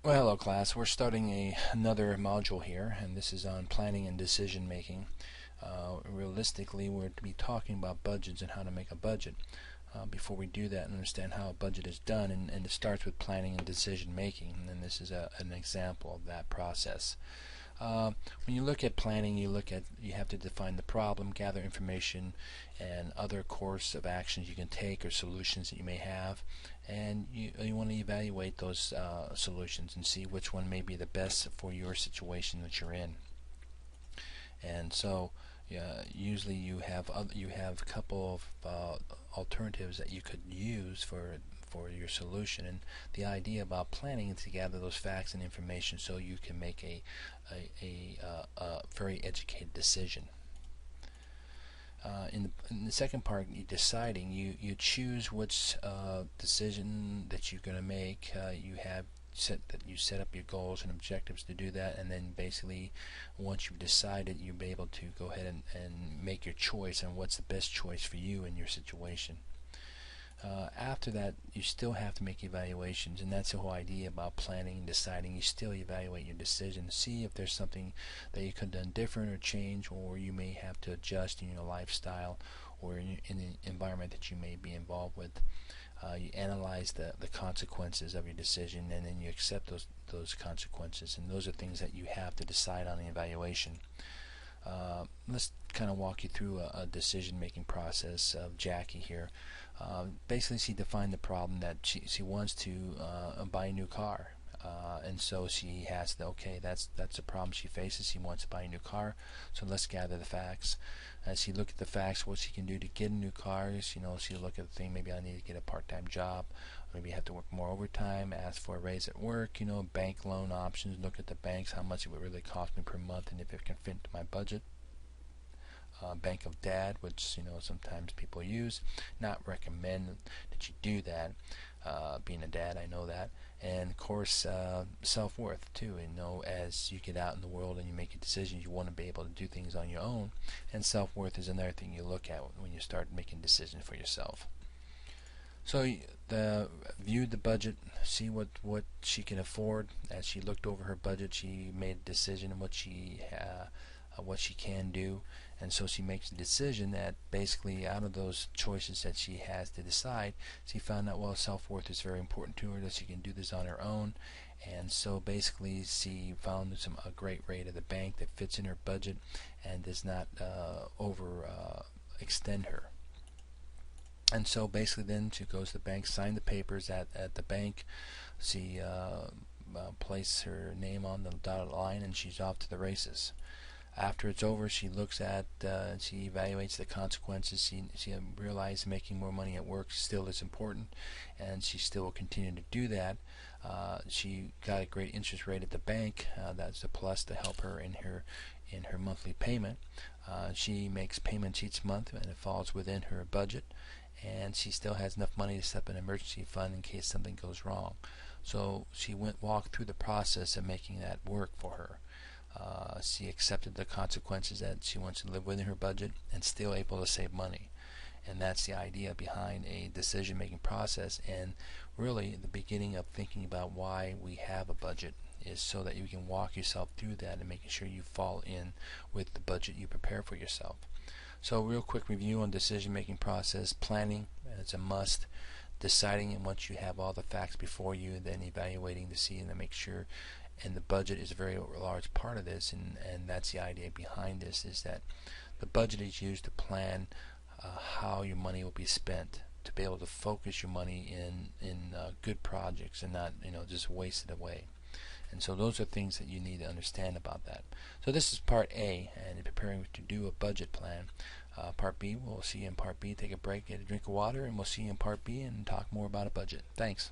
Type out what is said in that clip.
Well, hello class. We're starting another module here, and this is on planning and decision making. Realistically, we're to be talking about budgets and how to make a budget. Before we do that, understand how a budget is done, and it starts with planning and decision making, and this is an example of that process. When you look at planning, you have to define the problem, gather information, and other course of actions you can take or solutions that you may have, and you want to evaluate those solutions and see which one may be the best for your situation that you're in. And so usually you have a couple of alternatives that you could use for your solution, and the idea about planning is to gather those facts and information so you can make a very educated decision. In the second part, deciding, you choose which decision that you're going to make. You set up your goals and objectives to do that, and then basically once you've decided, you'll be able to go ahead and make your choice on what's the best choice for you in your situation. After that, you still have to make evaluations, and that's the whole idea about planning and deciding. You still evaluate your decision, see if there's something that you could have done different or change, or you may have to adjust in your lifestyle or in the environment that you may be involved with. You analyze the consequences of your decision, and then you accept those consequences, and those are things that you have to decide on in the evaluation. Let's kind of walk you through a decision-making process of Jackie here. Basically, she defined the problem that she wants to buy a new car, and so she has to, okay, that's a problem she faces. She wants to buy a new car, so let's gather the facts. As she look at the facts, what she can do to get a new car, she look at the thing, maybe I need to get a part-time job, maybe I have to work more overtime, ask for a raise at work, bank loan options, look at the banks, how much it would really cost me per month, and if it can fit into my budget. Bank of Dad, which sometimes people use. Not recommend that you do that. Being a dad, I know that. And of course, self-worth too. As you get out in the world and you make your decisions, you want to be able to do things on your own. And self-worth is another thing you look at when you start making decisions for yourself. So view the budget, see what she can afford. As she looked over her budget, she made a decision on what she can do, and so she makes a decision that basically out of those choices that she has to decide, she found out, well, self-worth is very important to her, that she can do this on her own, and so basically she found a great rate at the bank that fits in her budget and does not extend her. And so basically then she goes to the bank, sign the papers at the bank, she places her name on the dotted line, and she's off to the races. After it's over, she looks at, she evaluates the consequences. She realizes making more money at work still is important, and she still will continue to do that. She got a great interest rate at the bank. That's a plus to help her in her monthly payment. She makes payments each month, and it falls within her budget, and she still has enough money to set up an emergency fund in case something goes wrong. So she walked through the process of making that work for her. She accepted the consequences that she wants to live within her budget and still able to save money. And that's the idea behind a decision-making process, and really the beginning of thinking about why we have a budget is so that you can walk yourself through that and making sure you fall in with the budget you prepare for yourself. So real quick review on decision-making process. Planning, it's a must. Deciding, and once you have all the facts before you, and then evaluating to see and to make sure. And the budget is a very large part of this, and that's the idea behind this, is that the budget is used to plan how your money will be spent, to be able to focus your money in good projects and not just waste it away. And so those are things that you need to understand about that. So this is part A, and preparing to do a budget plan. Part B, we'll see you in part B. Take a break, get a drink of water, and we'll see you in part B and talk more about a budget. Thanks.